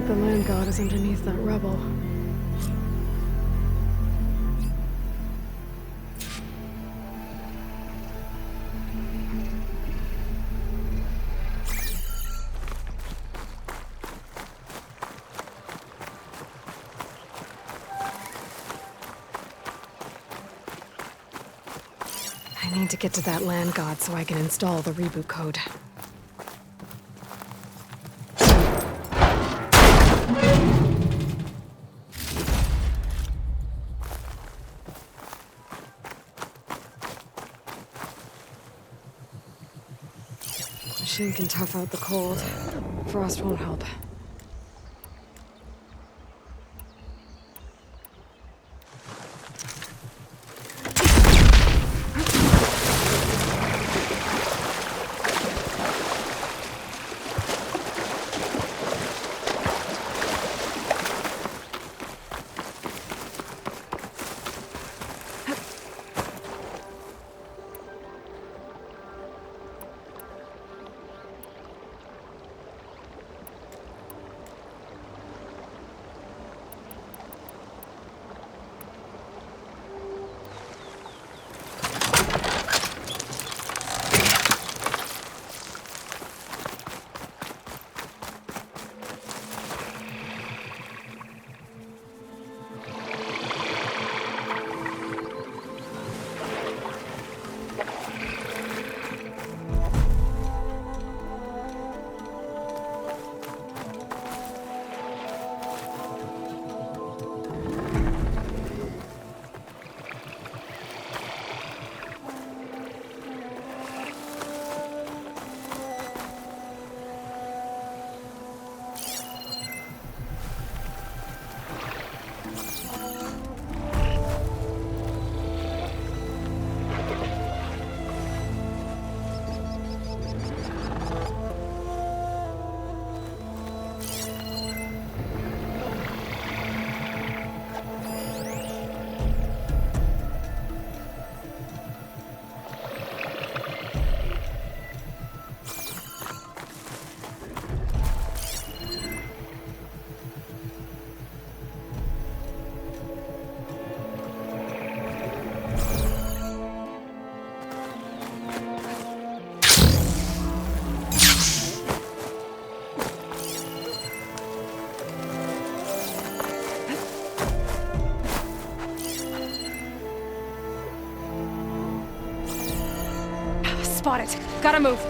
like the land god is underneath that rubble. I need to get to that land god so I can install the reboot code. Machine can tough out the cold. Frost won't help. Spot it. Gotta move.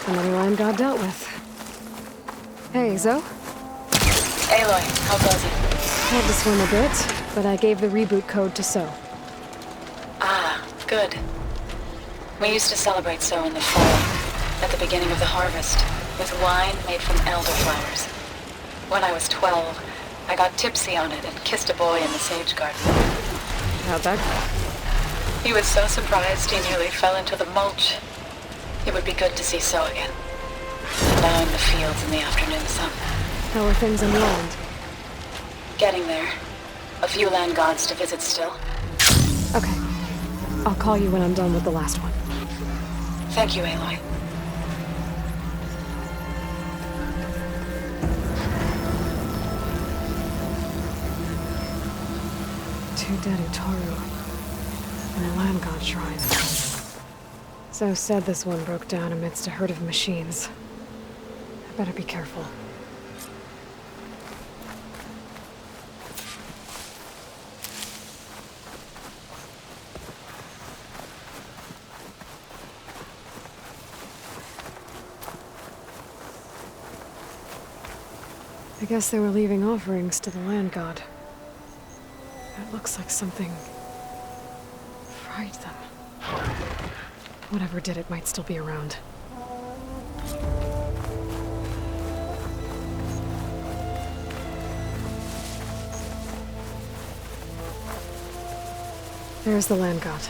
Another line God dealt with. Hey, Zoe? Aloy, how goes it? Had to swim a bit, but I gave the reboot code to So. Ah, good. We used to celebrate So in the fall, at the beginning of the harvest, with wine made from elderflowers. When I was 12, I got tipsy on it and kissed a boy in the sage garden. How'd that go? He was so surprised he nearly fell into the mulch. It would be good to see So again. Now in the fields in the afternoon sun. How are things on the island? Getting there. A few land gods to visit still. Okay. I'll call you when I'm done with the last one. Thank you, Aloy. Two dead Utaru. And a land god shrine. So said this one broke down amidst a herd of machines. I better be careful. I guess they were leaving offerings to the land god. It looks like something fried them. Whatever did it might still be around. There's the land god.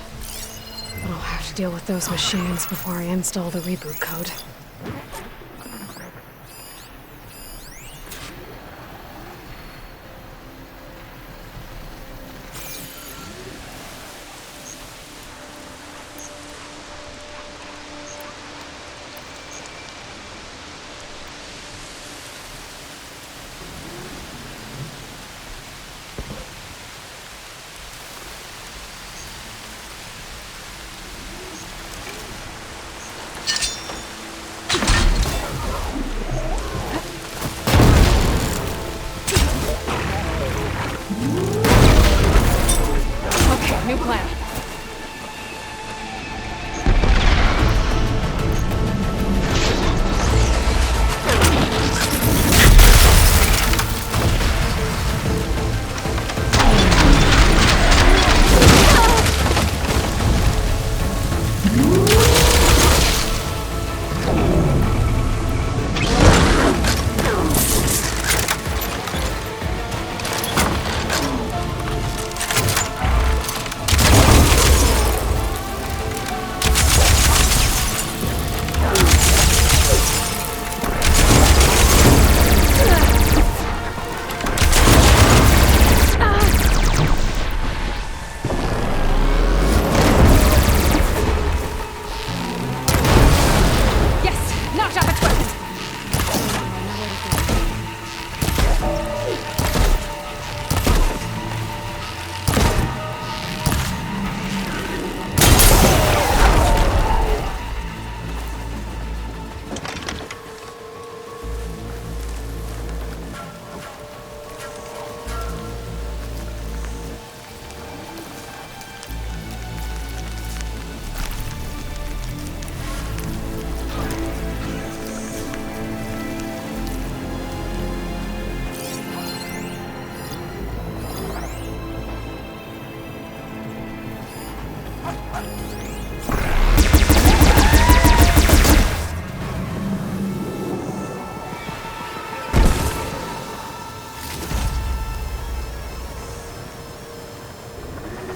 But I'll have to deal with those machines before I install the reboot code. New plan.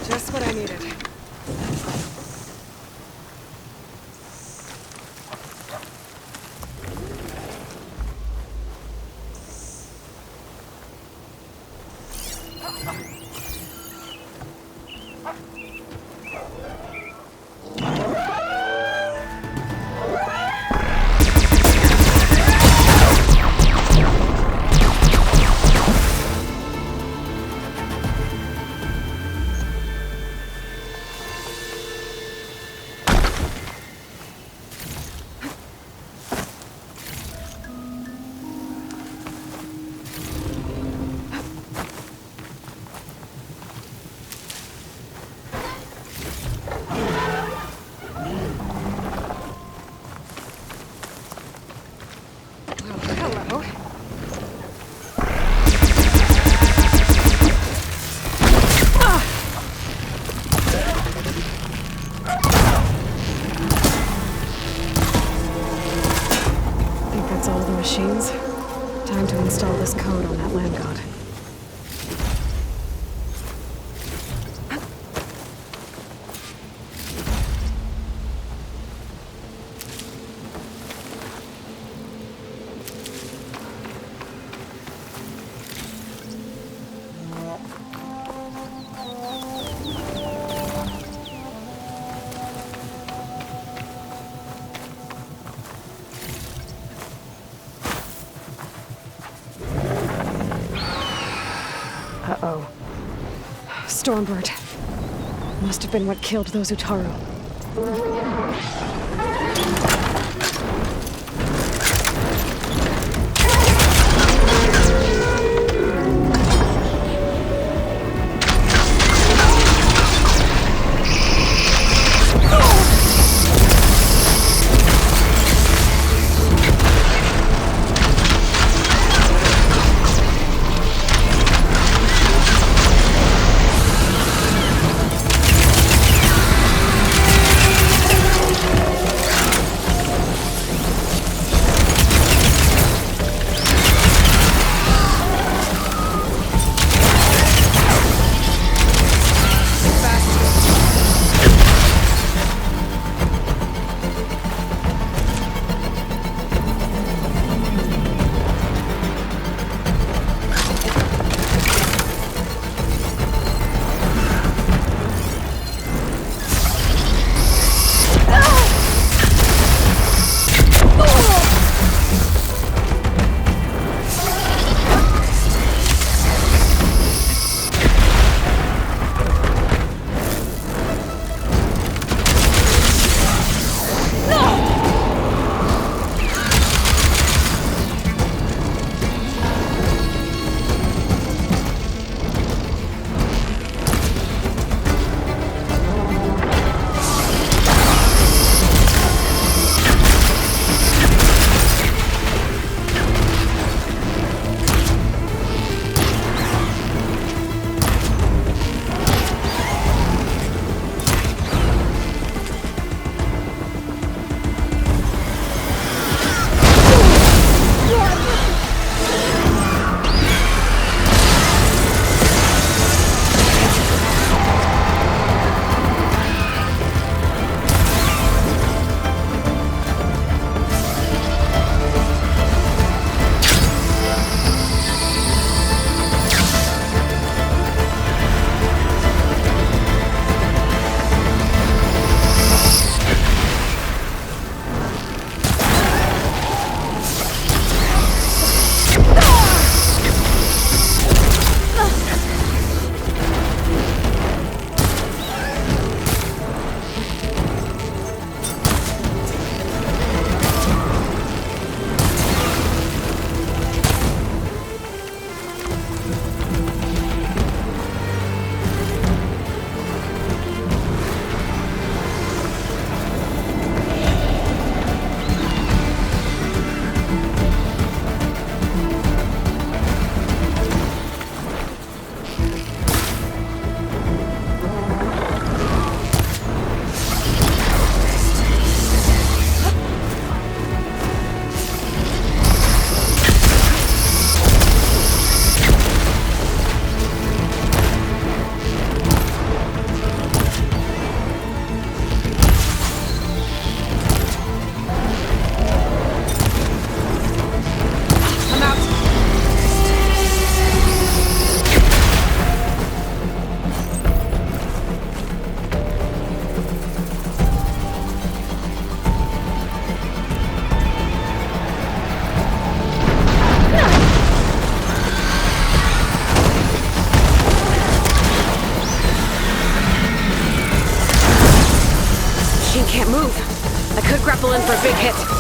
Just what I needed. Hello. Think that's all the machines? Time to install this code on that land god. Uh-oh. Stormbird. Must have been what killed those Utaru. grapple in for a big hit.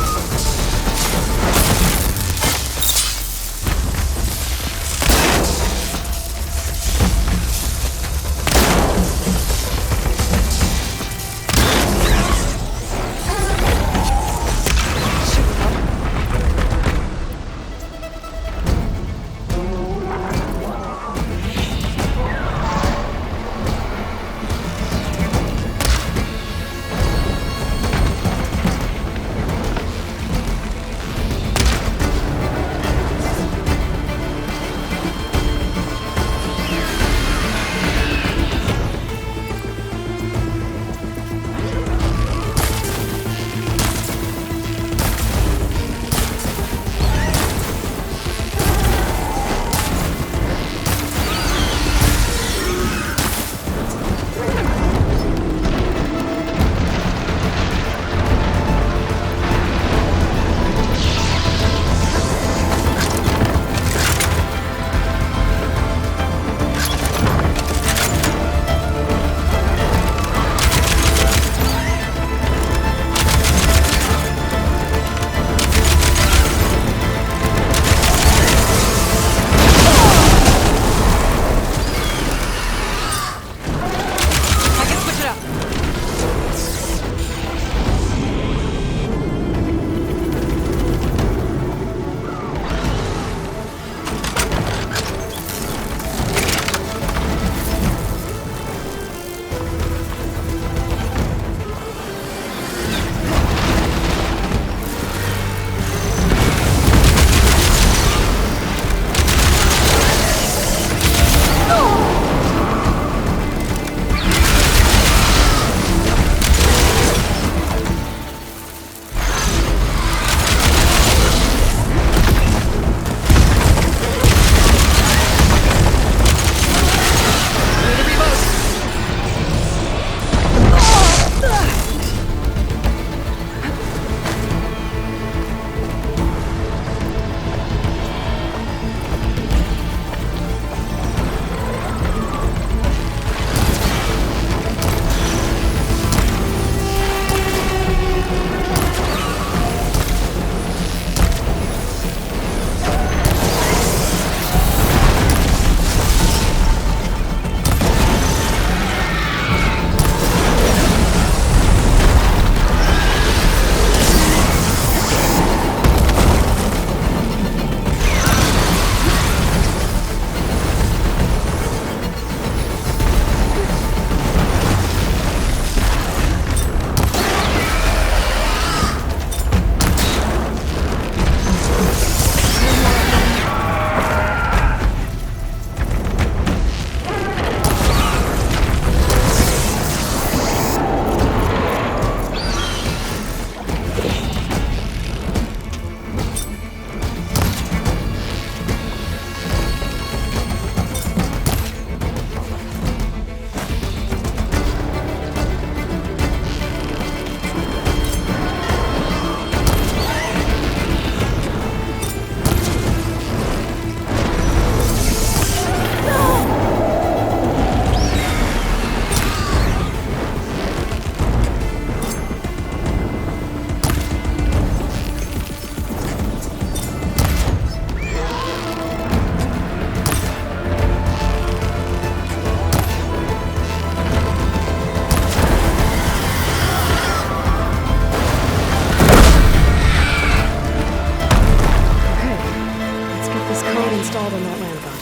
installed on that land god.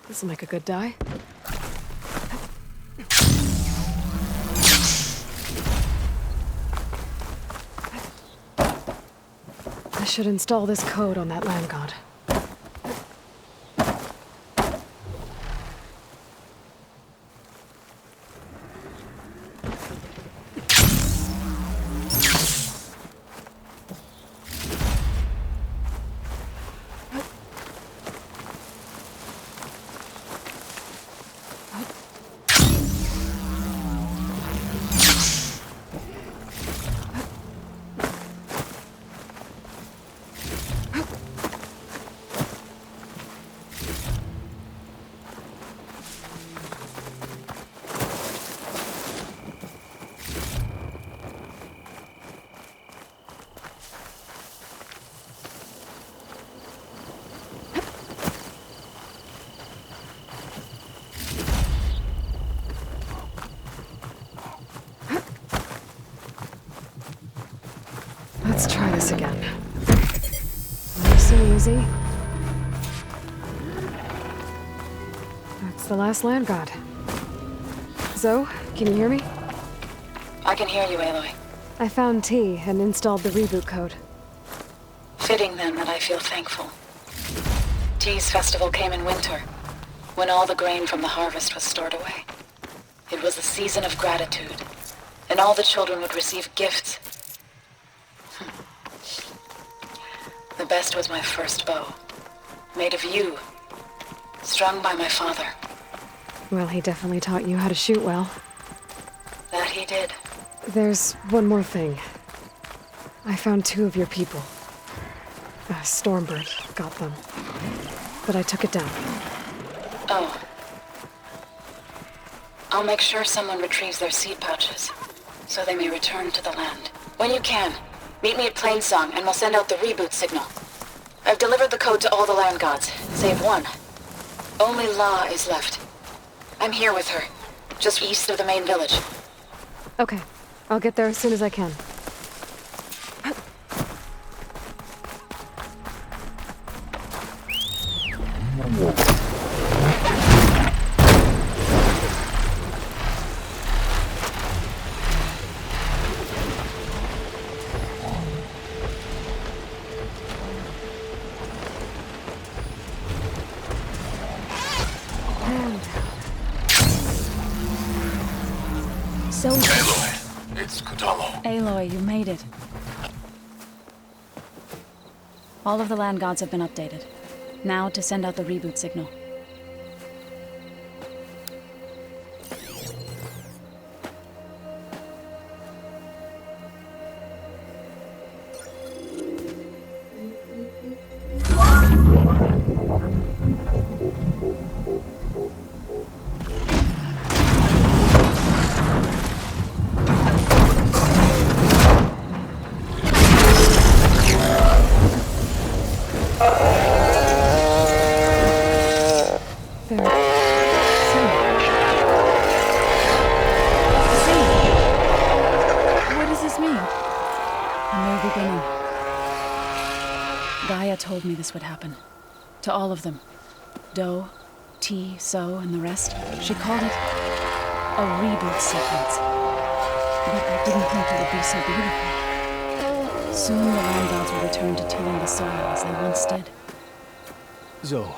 This'll make a good die. I should install this code on that land god. Let's try this again. Nice and easy. That's the last land god. Zoe, can you hear me? I can hear you, Aloy. I found T and installed the reboot code. Fitting then that I feel thankful. T's festival came in winter, when all the grain from the harvest was stored away. It was a season of gratitude, and all the children would receive gifts. The best was my first bow, made of yew, strung by my father. Well, he definitely taught you how to shoot well. That he did. There's one more thing. I found 2 of your people. A Stormbird got them, but I took it down. Oh. I'll make sure someone retrieves their seed pouches, so they may return to the land. When you can, meet me at Plainsong, and we'll send out the reboot signal. I've delivered the code to all the land gods, save one. Only La is left. I'm here with her, just east of the main village. Okay, I'll get there as soon as I can. Aloy, it's Kodalo. Aloy, you made it. All of the land gods have been updated. Now to send out the reboot signal. Told me this would happen. To all of them. Do, T, So, and the rest. She called it a reboot sequence. But I didn't think it would be so beautiful. Soon the land gods will return to tilling the soil as they once did. Zoe,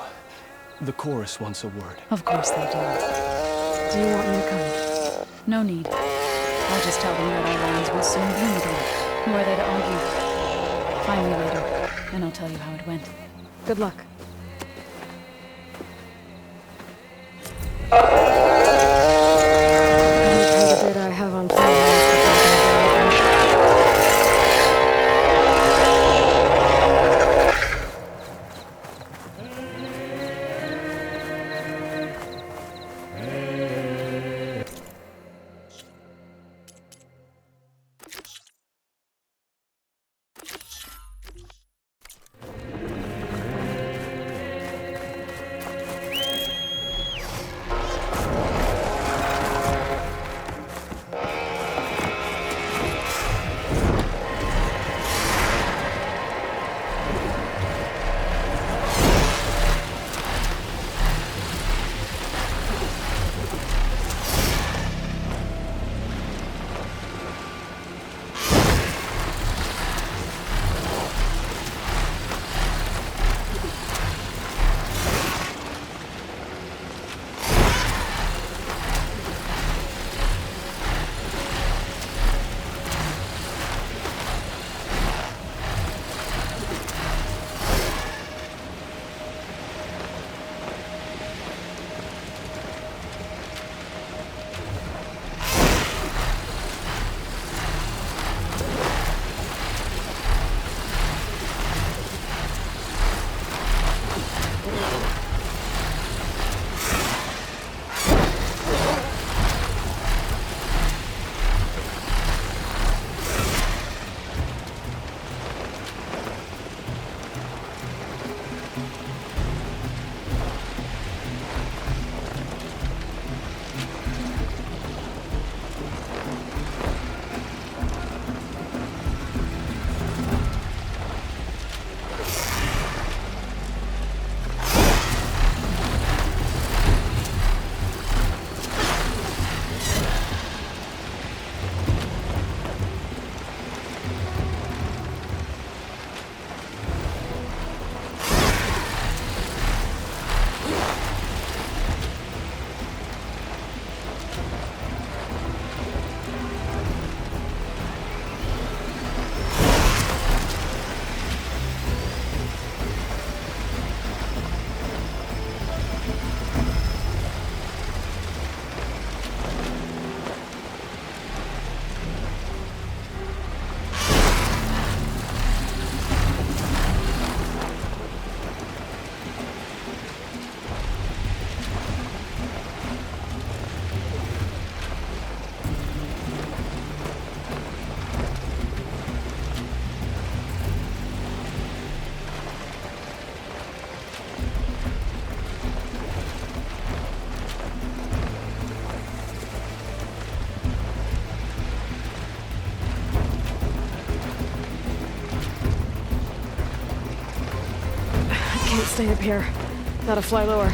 the chorus wants a word. Of course they do. Do you want me to come? No need. I'll just tell them that our lands will soon bloom again. Who are they to argue? Find me later. And I'll tell you how it went. Good luck. Any kind of data I have on stay up here. Gotta fly lower.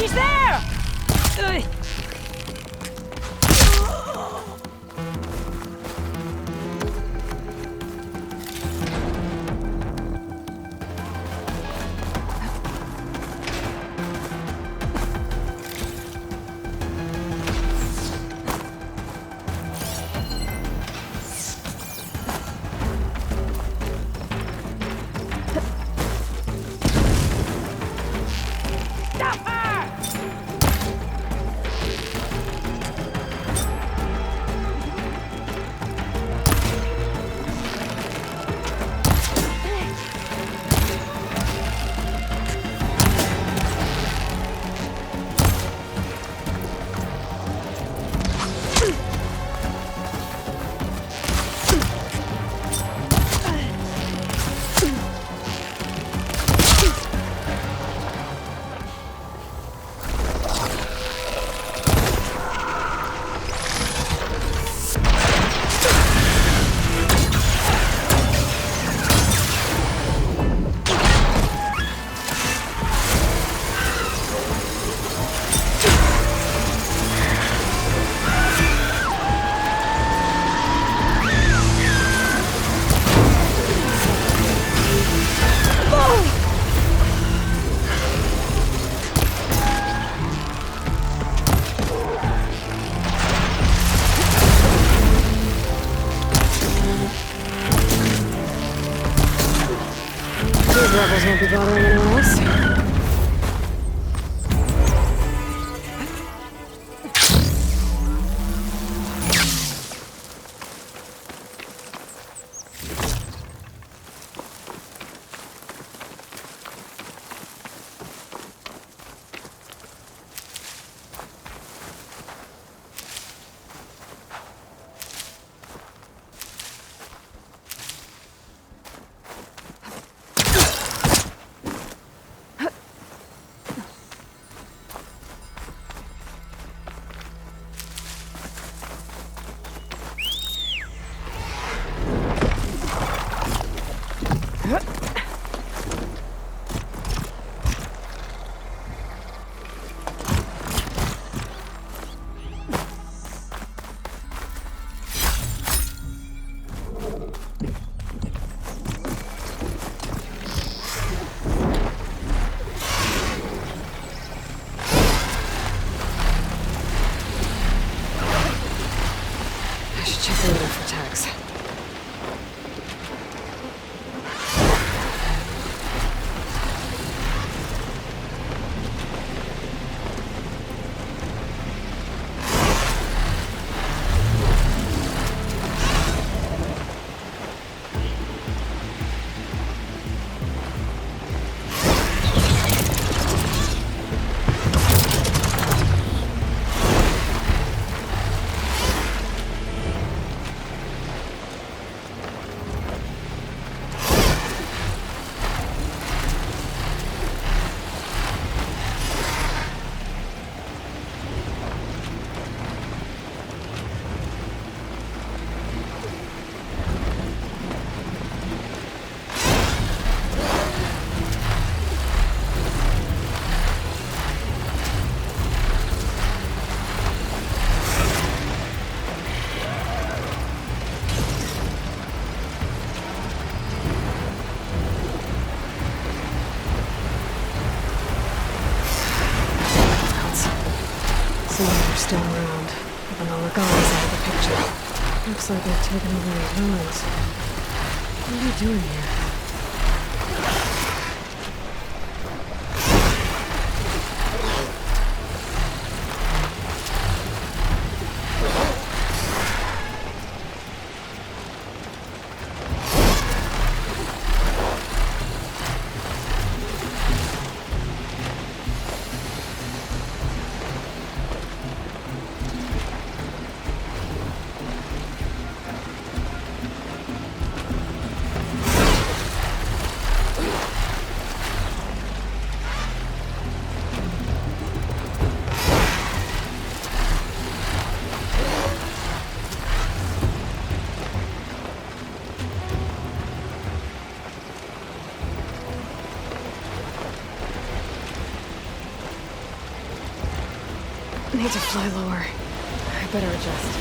She's there! Ugh. These rebels won't be bothering anyone else. I should check the meter for tags. Looks like they've taken over these ruins. What are they doing here? I need to fly lower. I better adjust.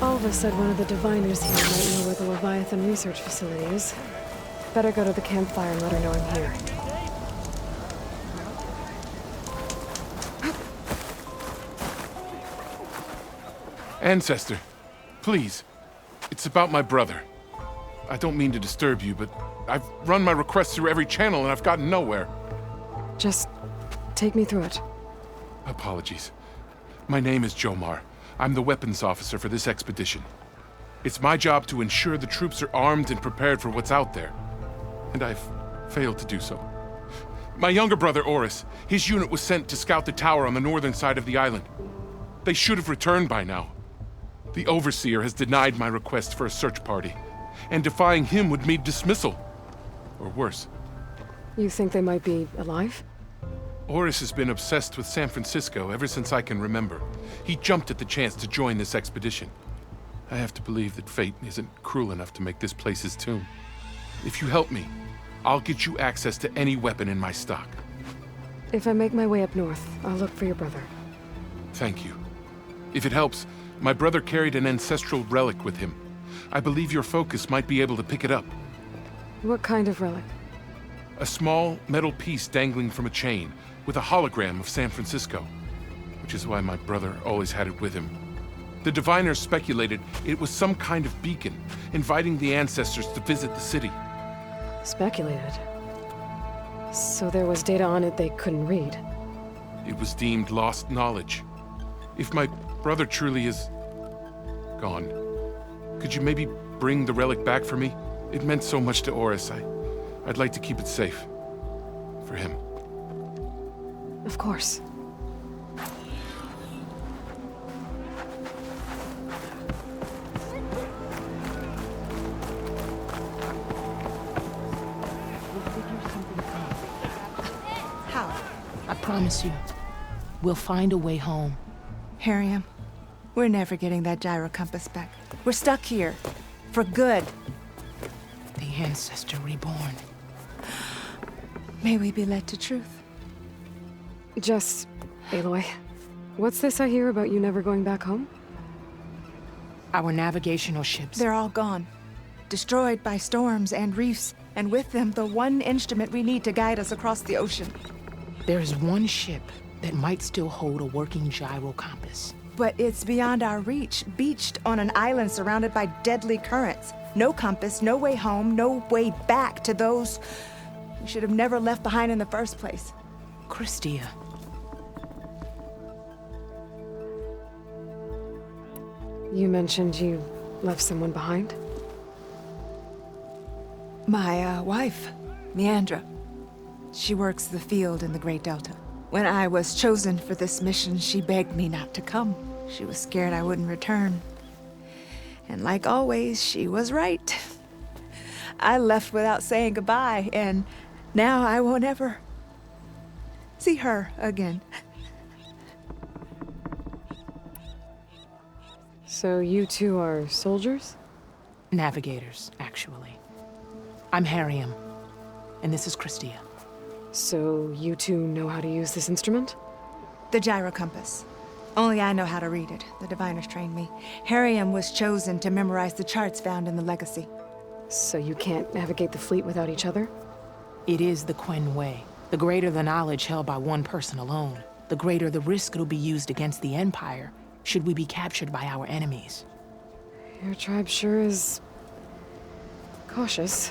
Alva said one of the diviners here might know where the Leviathan research facility is. Better go to the campfire and let her know I'm here. Ancestor, please. It's about my brother. I don't mean to disturb you, but I've run my requests through every channel and I've gotten nowhere. Just take me through it. Apologies. My name is Jomar. I'm the weapons officer for this expedition. It's my job to ensure the troops are armed and prepared for what's out there. And I've failed to do so. My younger brother, Oris, his unit was sent to scout the tower on the northern side of the island. They should have returned by now. The Overseer has denied my request for a search party, and defying him would mean dismissal. Or worse. You think they might be alive? Oris has been obsessed with San Francisco ever since I can remember. He jumped at the chance to join this expedition. I have to believe that fate isn't cruel enough to make this place his tomb. If you help me, I'll get you access to any weapon in my stock. If I make my way up north, I'll look for your brother. Thank you. If it helps, my brother carried an ancestral relic with him. I believe your focus might be able to pick it up. What kind of relic? A small metal piece dangling from a chain, with a hologram of San Francisco. Which is why my brother always had it with him. The diviners speculated it was some kind of beacon, inviting the ancestors to visit the city. Speculated. So there was data on it they couldn't read. It was deemed lost knowledge. If my brother truly is gone, could you maybe bring the relic back for me? It meant so much to Oris. I'd like to keep it safe. For him. Of course. I promise you, we'll find a way home. Harriam, we're never getting that gyro compass back. We're stuck here. For good. The ancestor reborn. May we be led to truth. Just, Aloy, what's this I hear about you never going back home? Our navigational ships. They're all gone. Destroyed by storms and reefs, and with them the one instrument we need to guide us across the ocean. There is one ship that might still hold a working gyro compass. But it's beyond our reach, beached on an island surrounded by deadly currents. No compass, no way home, no way back to those we should have never left behind in the first place. Christia. You mentioned you left someone behind? My wife, Meandra. She works the field in the Great Delta. When I was chosen for this mission, she begged me not to come. She was scared I wouldn't return. And like always, she was right. I left without saying goodbye, and now I won't ever see her again. So you two are soldiers? Navigators, actually. I'm Harriam, and this is Christia. So you two know how to use this instrument? The gyro compass. Only I know how to read it. The diviners trained me. Harriam was chosen to memorize the charts found in the Legacy. So you can't navigate the fleet without each other? It is the Quen way. The greater the knowledge held by one person alone, the greater the risk it'll be used against the Empire, should we be captured by our enemies. Your tribe sure is cautious.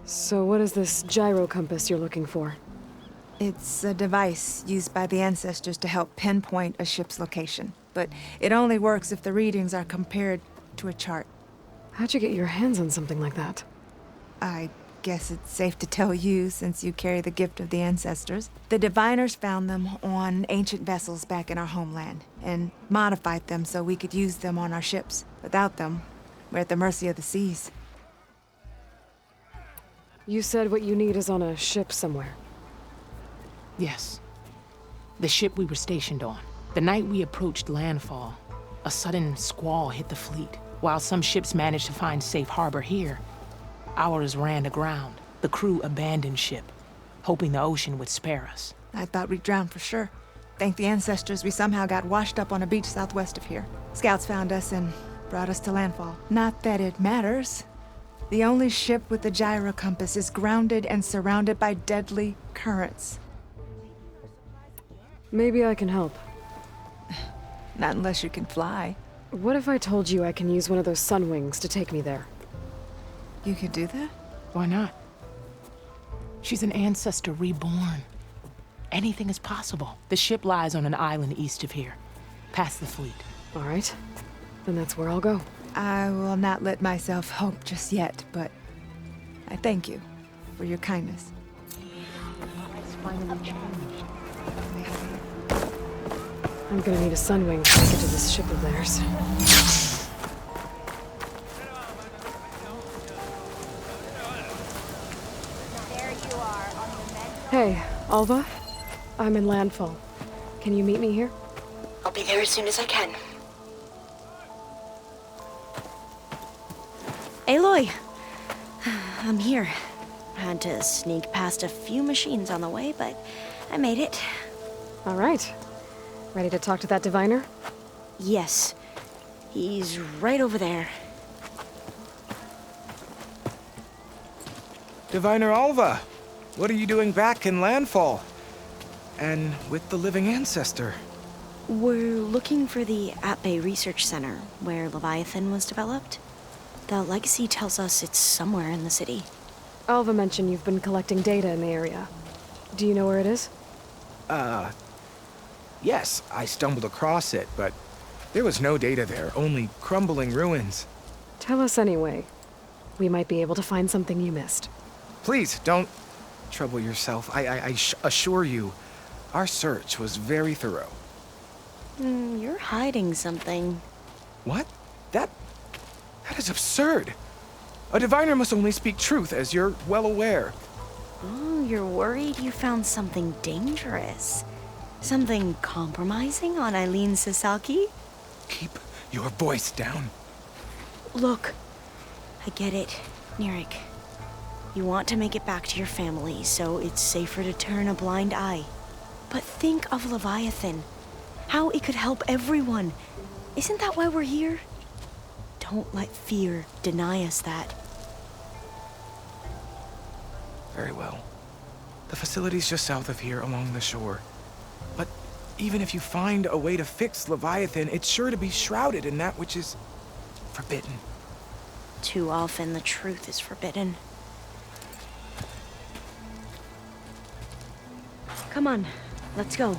So what is this gyro compass you're looking for? It's a device used by the ancestors to help pinpoint a ship's location. But it only works if the readings are compared to a chart. How'd you get your hands on something like that? I guess it's safe to tell you, since you carry the gift of the ancestors. The diviners found them on ancient vessels back in our homeland, and modified them so we could use them on our ships. Without them, we're at the mercy of the seas. You said what you need is on a ship somewhere. Yes. The ship we were stationed on. The night we approached landfall, a sudden squall hit the fleet. While some ships managed to find safe harbor here, ours ran aground. The crew abandoned ship, hoping the ocean would spare us. I thought we'd drown for sure. Thank the ancestors, we somehow got washed up on a beach southwest of here. Scouts found us and brought us to landfall. Not that it matters. The only ship with the gyro compass is grounded and surrounded by deadly currents. Maybe I can help. Not unless you can fly. What if I told you I can use one of those sun wings to take me there? You could do that? Why not? She's an ancestor reborn. Anything is possible. The ship lies on an island east of here, past the fleet. All right. Then that's where I'll go. I will not let myself hope just yet, but I thank you for your kindness. I'm gonna need a sunwing to make it to this ship of theirs. Hey, Alva? I'm in landfall. Can you meet me here? I'll be there as soon as I can. Aloy! I'm here. Had to sneak past a few machines on the way, but I made it. All right. Ready to talk to that diviner? Yes. He's right over there. Diviner Alva, what are you doing back in Landfall? And with the living ancestor? We're looking for the At-Bay Research Center, where Leviathan was developed. The legacy tells us it's somewhere in the city. Alva mentioned you've been collecting data in the area. Do you know where it is? Yes, I stumbled across it, but there was no data there, only crumbling ruins. Tell us anyway. We might be able to find something you missed. Please, don't trouble yourself. I assure you, our search was very thorough. You're hiding something. What? That is absurd. A diviner must only speak truth, as you're well aware. Oh, you're worried you found something dangerous. Something compromising on Eileen Sasaki? Keep your voice down. Look, I get it, Nirik. You want to make it back to your family, so it's safer to turn a blind eye. But think of Leviathan. How it could help everyone. Isn't that why we're here? Don't let fear deny us that. Very well. The facility's just south of here, along the shore. But even if you find a way to fix Leviathan, it's sure to be shrouded in that which is forbidden. Too often the truth is forbidden. Come on, let's go.